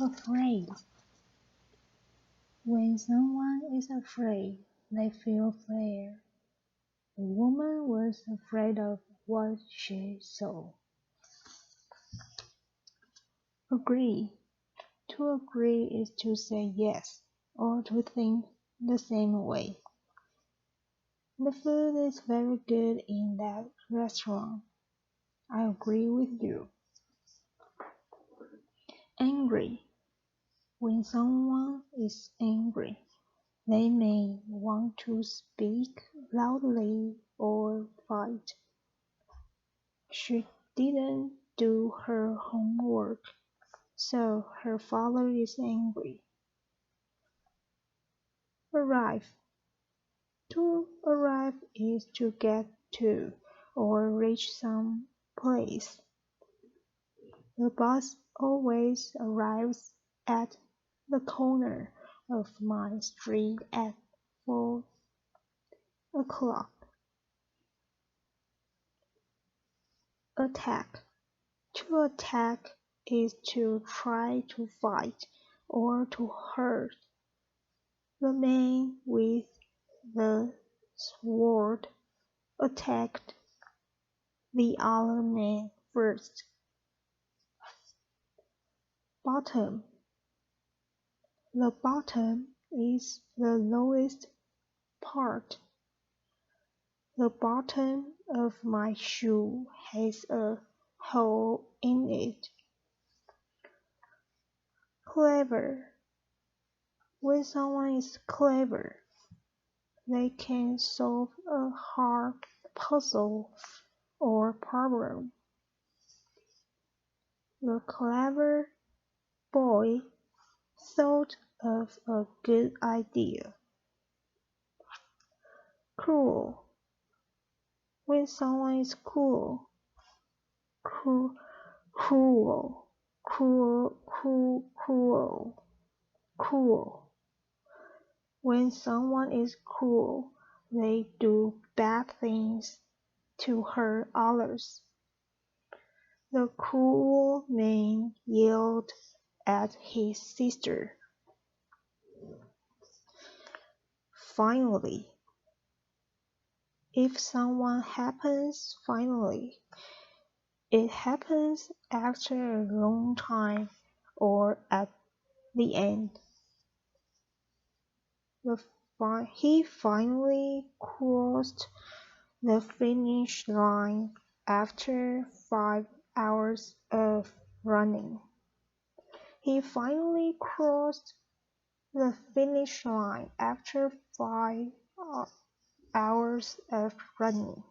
Afraid. When someone is afraid, they feel fear. The woman was afraid of what she saw. Agree. To agree is to say yes, or to think the same way. The food is very good in that restaurant. I agree with you. Angry. When someone is angry, they may want to speak loudly or fight. She didn't do her homework, so her father is angry. Arrive. To arrive is to get to or reach some place. The bus always arrives at the corner of my street at 4 o'clock. Attack. To attack is to try to fight or to hurt. The man with the sword attacked the other man first. Bottom. The bottom is the lowest part. The bottom of my shoe has a hole in it. Clever. When someone is clever, they can solve a hard puzzle or problem. The clever boy thought of a good idea. Cruel. When someone is cruel. When someone is cruel, they do bad things to hurt others. The cruel man yelled at his sister. Finally. If someone happens finally, it happens after a long time or at the end. He finally crossed the finish line after 5 hours of running. He finally crossed the finish line after 5 hours of running.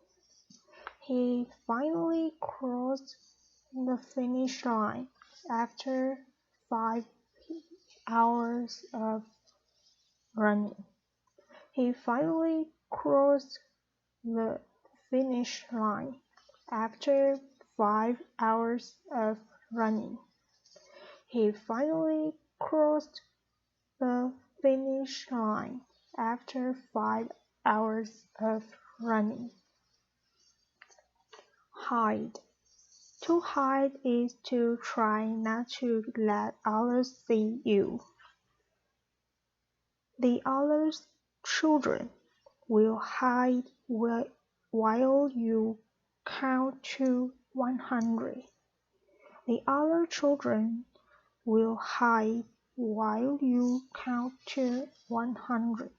He finally crossed the finish line after 5 hours of running. He finally crossed the finish line after 5 hours of running. He finally crossed the finish line after 5 hours of running. Hide. To hide is to try not to let others see you. The other children will hide while you count to 100. The other children will hide while you count to 100.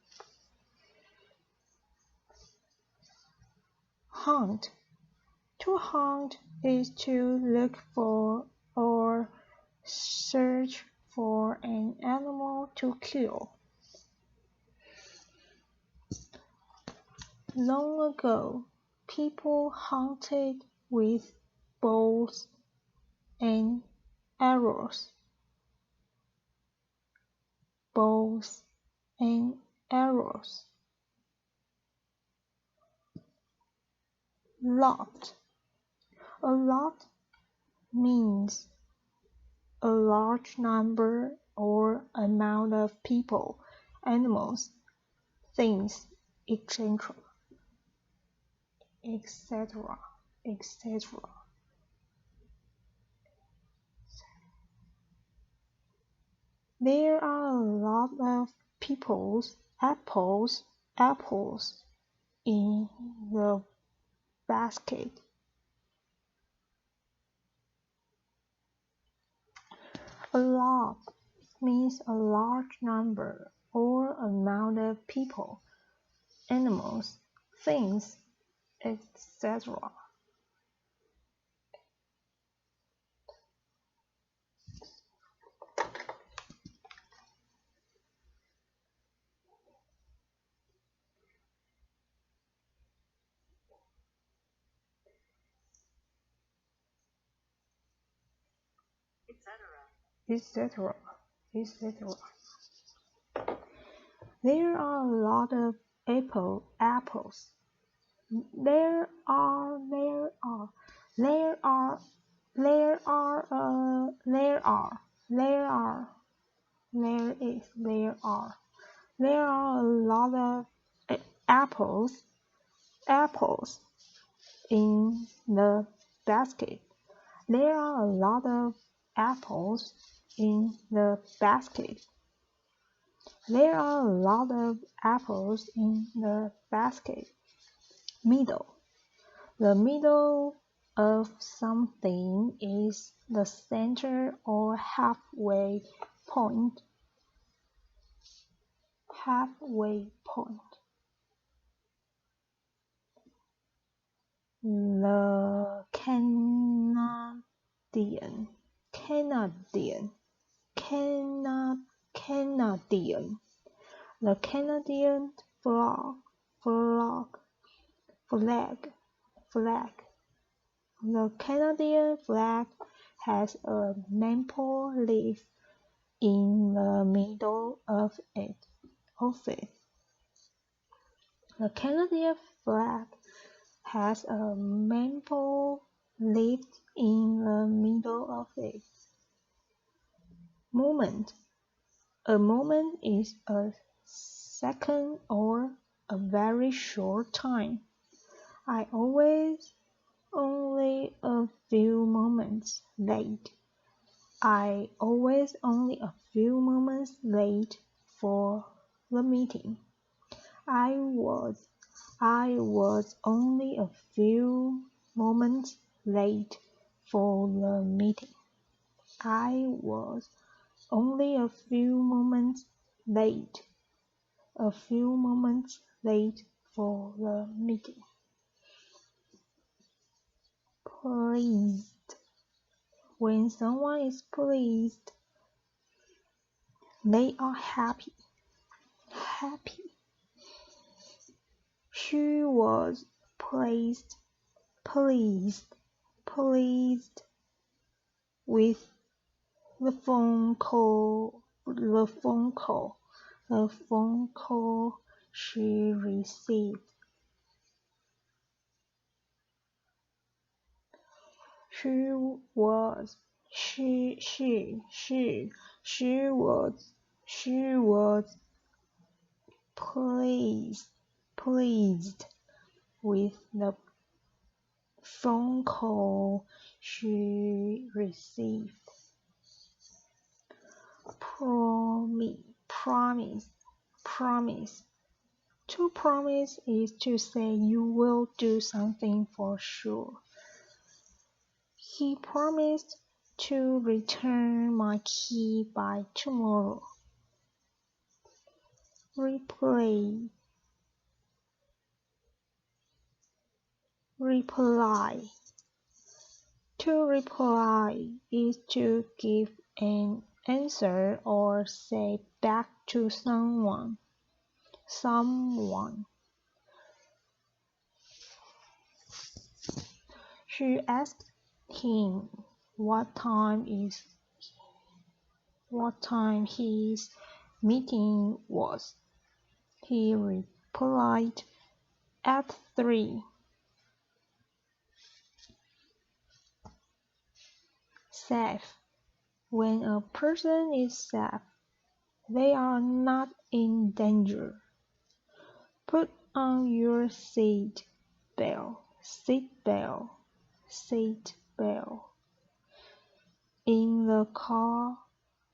Hunt. To hunt is to look for or search for an animal to kill. Long ago, people hunted with bows and arrows. Bows and arrows. Lot. A lot means a large number or amount of people, animals, things, etc. There are a lot of apples in the basket. A lot means a large number or amount of people, animals, things, etc. etc. There are a lot of apples. There are a lot of apples in the basket. There are a lot of apples in the basket. There are a lot of apples in the basket. Middle. The middle of something is the center or halfway point. The Canadian The Canadian flag. The Canadian flag has a maple leaf in the middle of it. The Canadian flag has a maple leaf in the middle of it. Moment. A moment is a second or a very short time. I always only a few moments late. I always only a few moments late for the meeting. I was only a few moments late for the meeting. I was only a few moments late for the meeting. Pleased. When someone is pleased, they are happy. She was pleased with the phone call she received. She was pleased with the phone call she received. Promise. To promise is to say you will do something for sure. He promised to return my key by tomorrow. Reply. To reply is to give an answer or say back to someone. She asked him what time his meeting was. He replied at 3. Safe. When a person is safe, they are not in danger. Put on your seat belt. In the car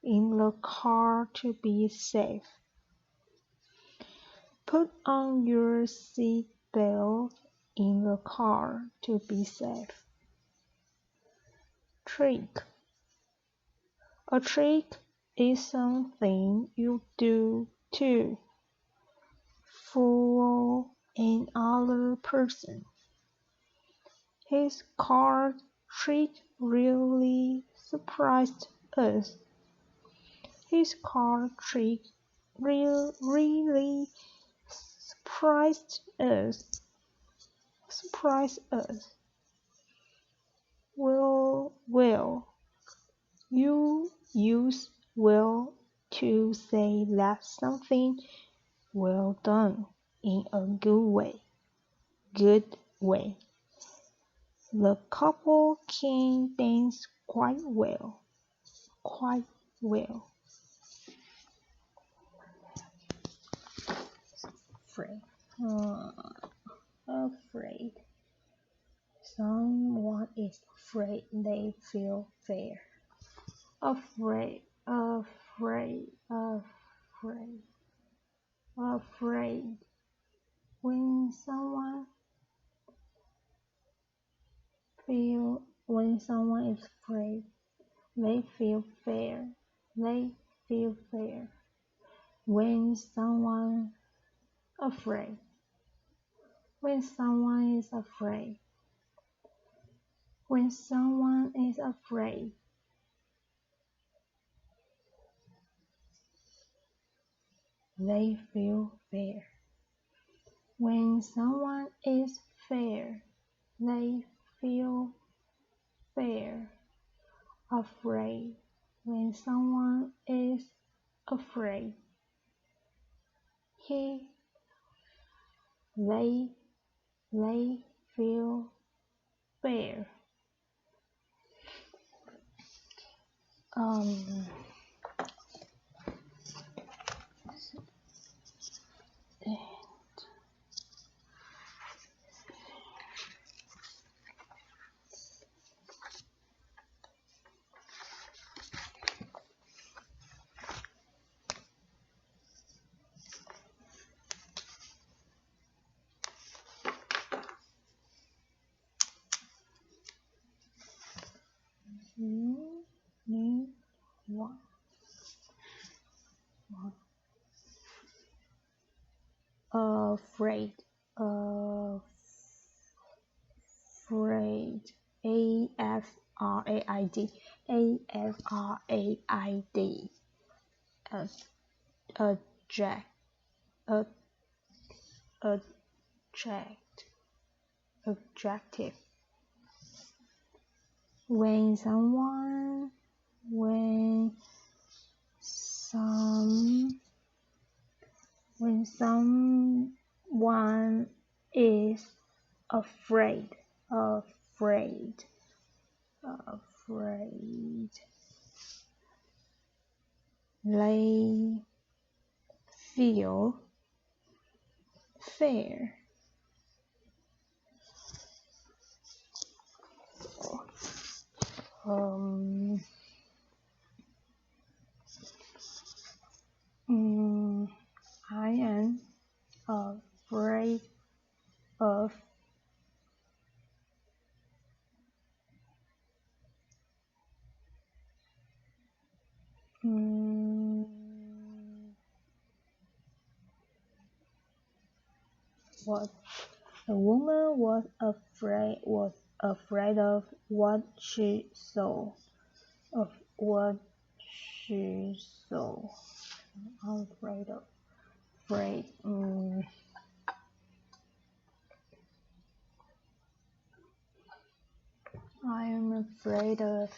in the car to be safe. Put on your seat belt in the car to be safe. Trick. A trick is something you do to fool another person. His card trick really surprised us. His card trick really surprised us. Well, you use will to say that something well done in a good way. The couple can dance quite well. Afraid. Someone is afraid they feel fair. Afraid. When someone is afraid, they feel fair. When someone is afraid, they feel fair. When someone is fair, they feel fair. Afraid. When someone is afraid, they feel fair. Unit1. Afraid. A-F-R-A-I-D. Adjective. When someone is afraid, they feel fair. I am afraid of what? The woman was afraid of what she saw. Afraid. I am afraid of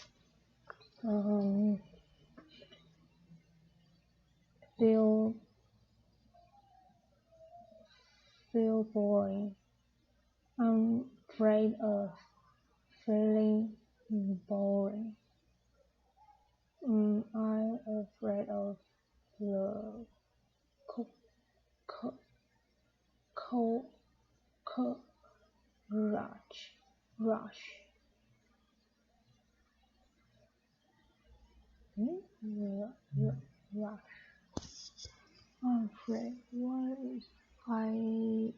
feel boring. I'm afraid of feeling boring. I'm afraid of the rush. rush. I'm afraid. What is I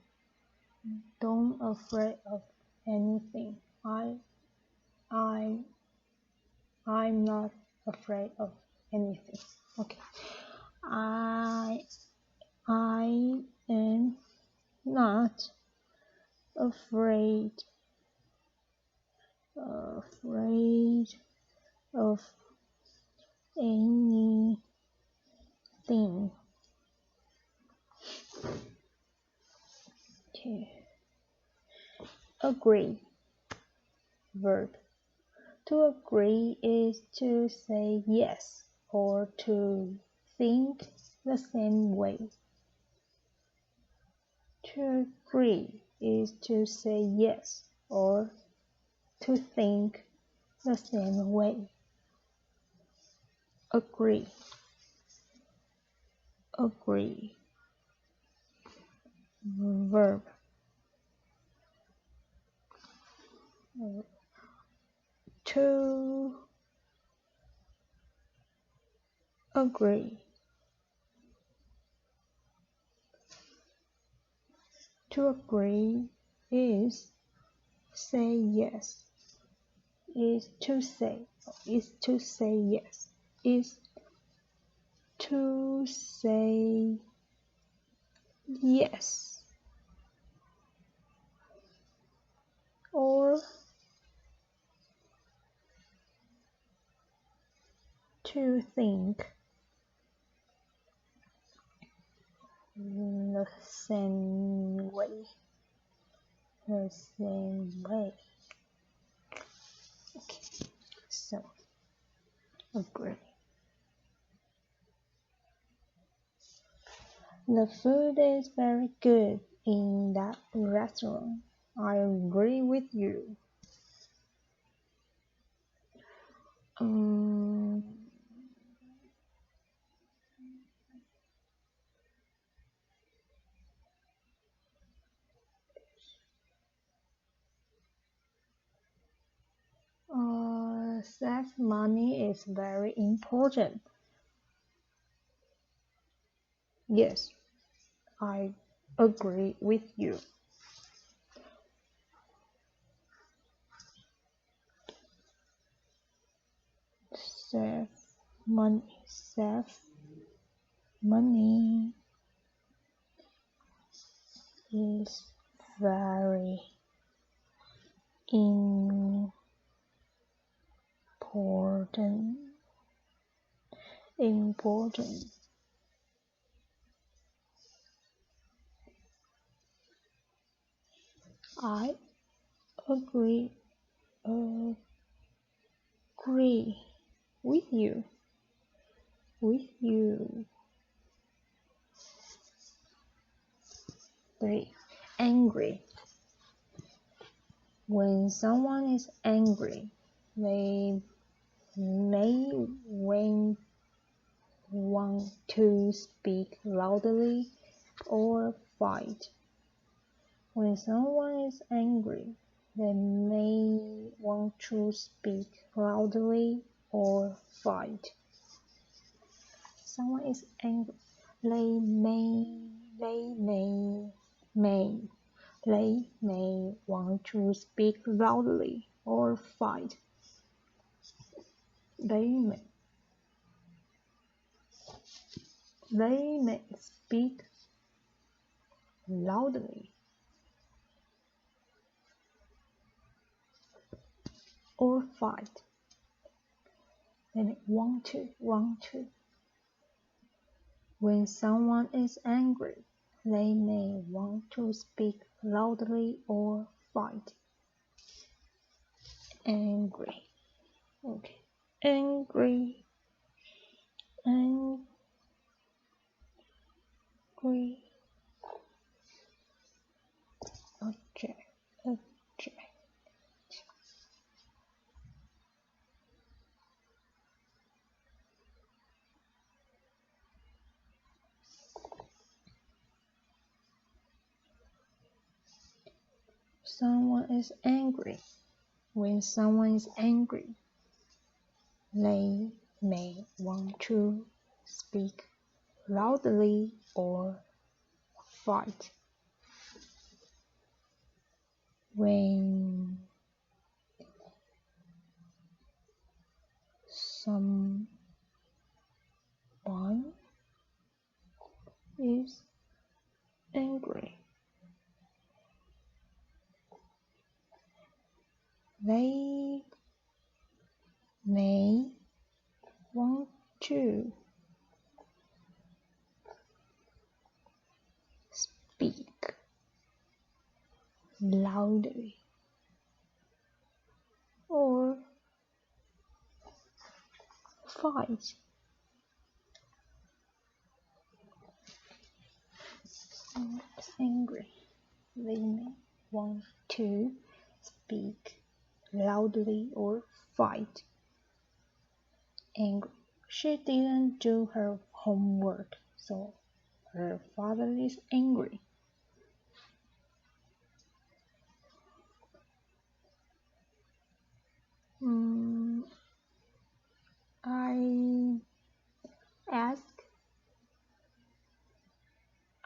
don't afraid of anything. I'm not afraid of anything. Okay. I am not afraid of anything. Okay. Agree. Verb. To agree is to say yes or to think the same way. To agree is to say yes or to think the same way. Agree. Agree. Verb. To agree. To agree is say yes. Is to say yes. Is to say yes. Or to think the same way. Okay, so agree. The food is very good in that restaurant. I agree with you. Save money is very important. Yes, I agree with you. Save money is very important. I agree with you. 3. Angry. When someone is angry, they may want to speak loudly or fight. When someone is angry, they may want to speak loudly or fight. Someone is angry. They may want to speak loudly or fight. They may speak loudly or fight. They may want to. When someone is angry, they may want to speak loudly or fight. Angry. Okay. Angry. Okay. Someone is angry. When someone is angry, they may want to speak loudly or fight. When someone is angry, they may want to speak loudly or fight. Someone is angry. They may want to speak loudly or fight. Angry. She didn't do her homework, so her father is angry.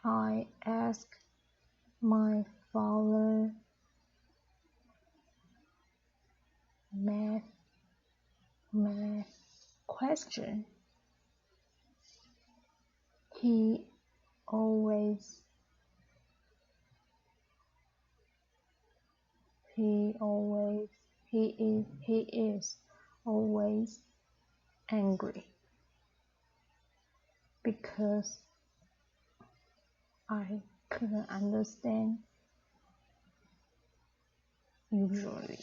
I ask my father math question. He is always angry because I couldn't understand usually.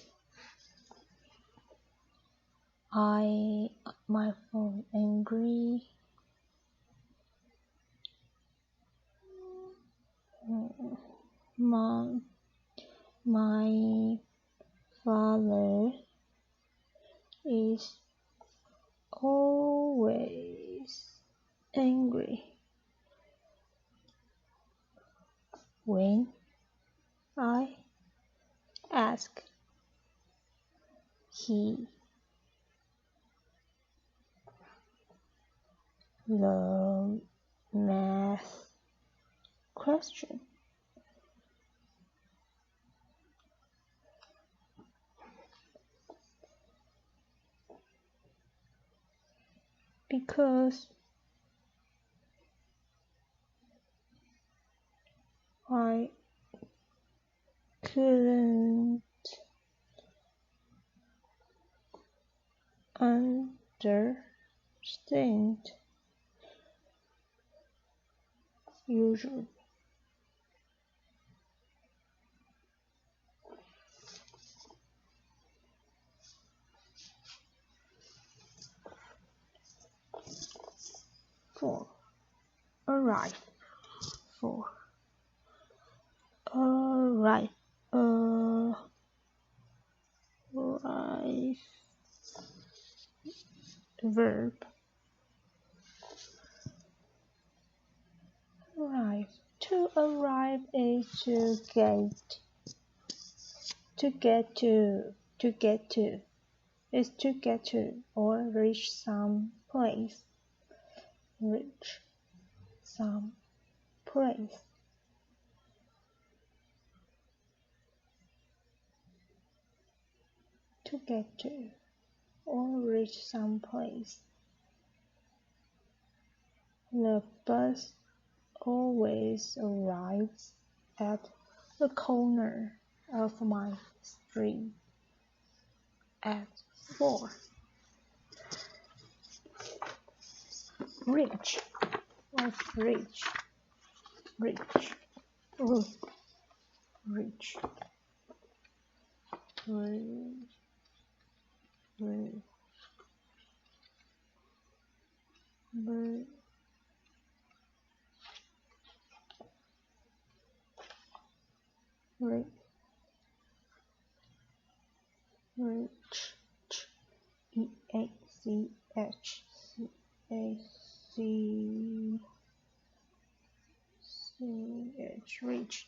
My phone angry. My father is always angry when I ask he the math question. Because I couldn't understand usually. Arrive. Verb. Arrive. To arrive is to get to is to get to or reach some place. To get to or reach some place. The bus always arrives at the corner of my street at 4. Reach. What's reach? Reach. Reach.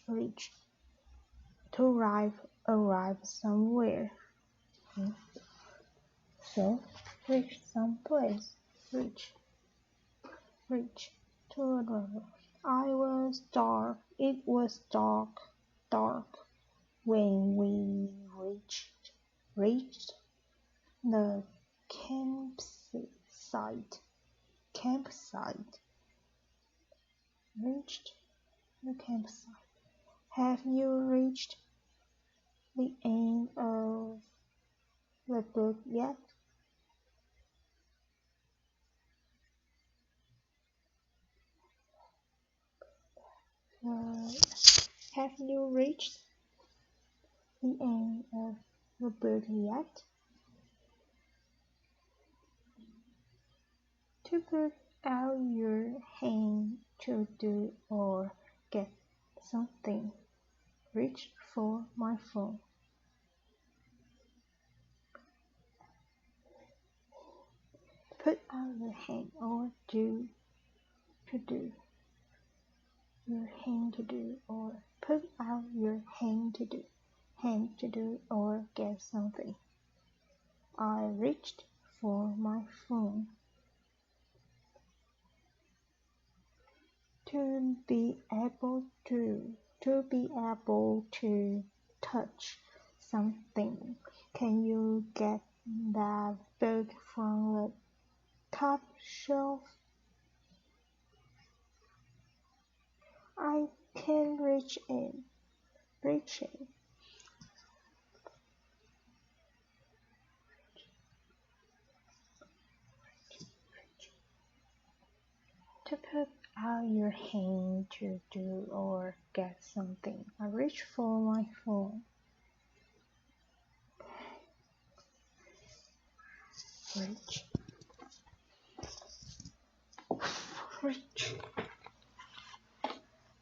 Reach. To arrive somewhere. So reach some place. reach, to a river. It was dark, when we reached the campsite. Have you reached the end of the book yet? Have you reached the end of the book yet? To put out your hand to do or get something. Reach for my phone. Put out your hand or to do. Your hand to do or put out your hand to do or get something. I reached for my phone. To be able to touch something. Can you get that book from the top shelf? I can reach it. To put out your hand to do or get something. I reach for my phone. Reach.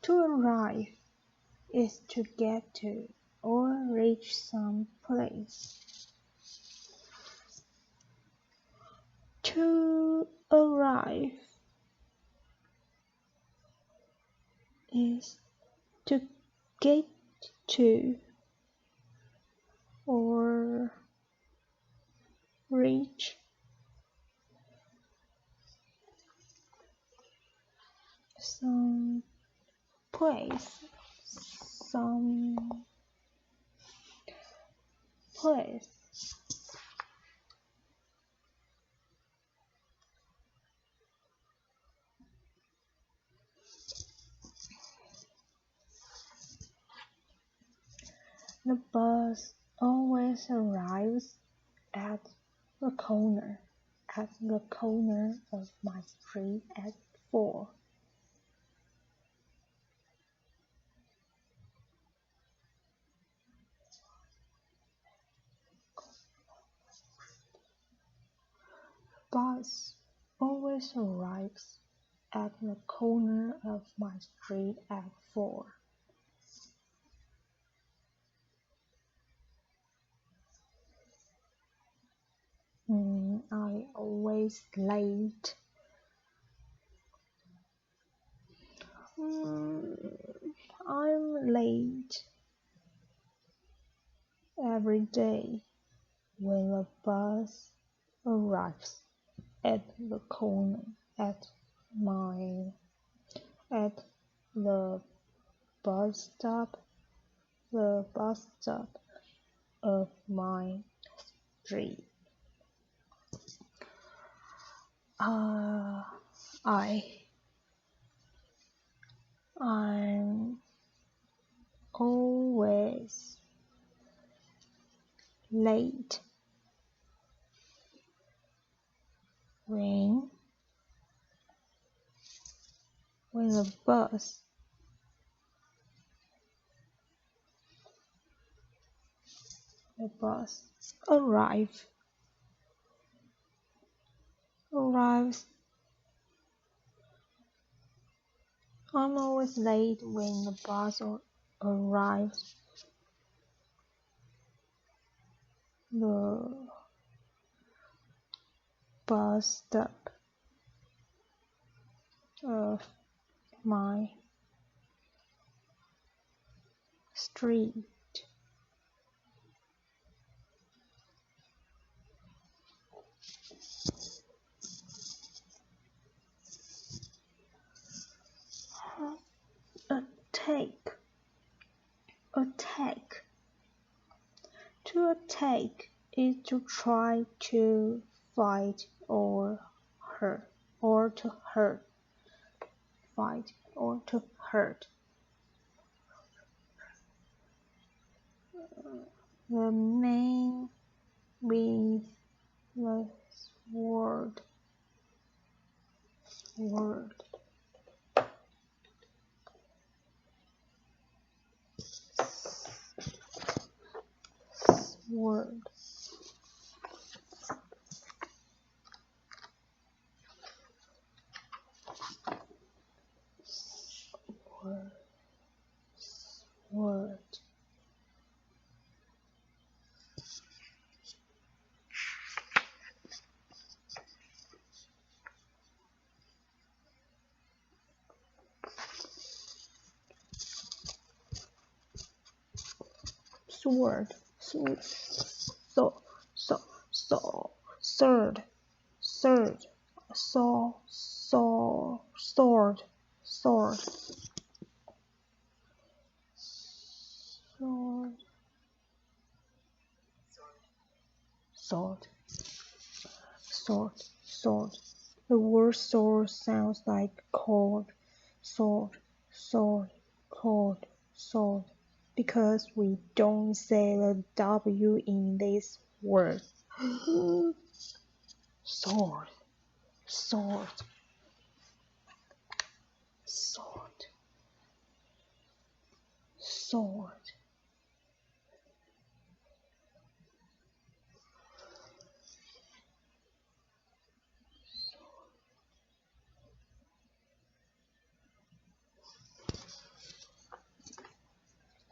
To arrive is to get to or reach some place. To arrive is to get to or reach some place. The bus always arrives at the corner of my street at 4. The bus always arrives at the corner of my street at 4. I always late. I'm late every day when the bus arrives at the corner at the bus stop of my street. I'm always late when the bus arrives. I'm always late when the bus arrives. The bus stop of my street. take is to try to fight or to hurt. Fight or to hurt. The man with the sword. Sword. Word. Sword. Sword. Sword. Sword. Sword. The word sword sounds like cord. Sword. Cord. Sword. Because we don't say the W in this word. Sword.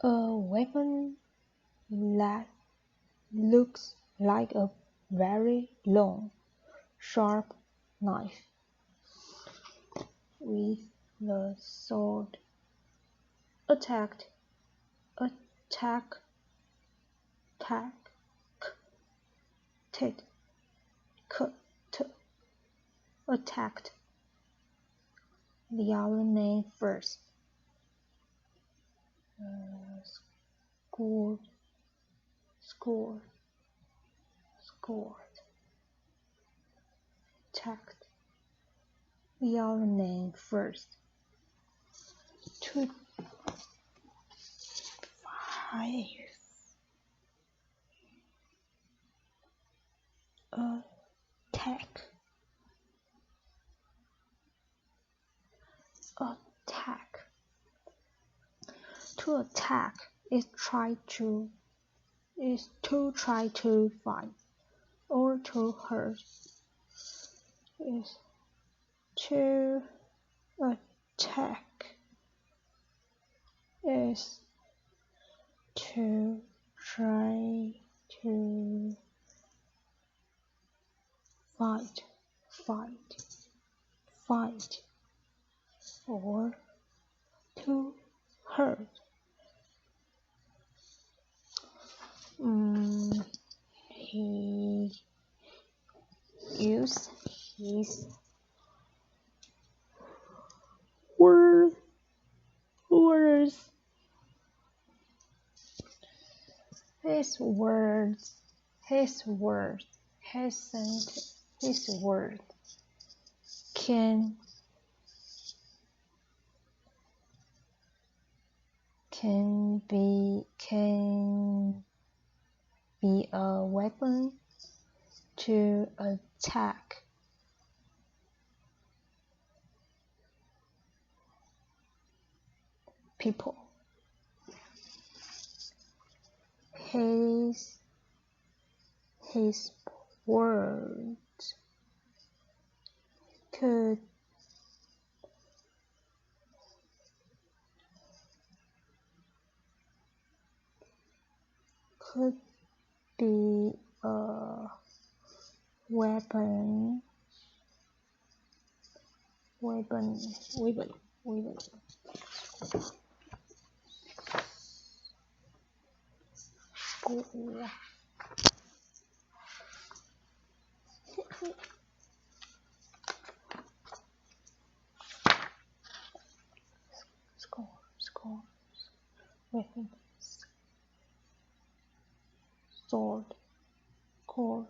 A weapon that looks like a very long, sharp knife. With the sword, attacked, the other name first. Scored, attacked, the other name first. To five. Attack. To attack is to try to fight or to hurt. Is to attack. Is to try to fight or to hurt. He used his words. His word can be a weapon to attack people. His words could be a weapon. Weapon. Sword. cord,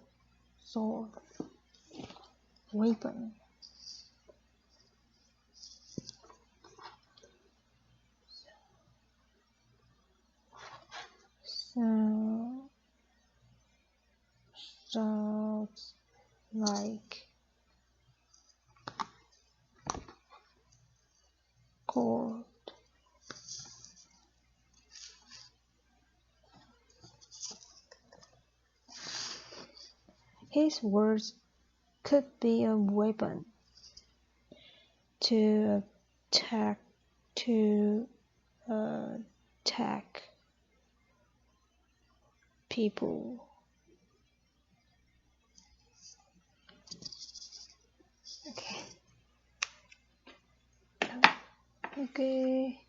sword, weapon. Sounds like cord. His words could be a weapon to attack people. Okay.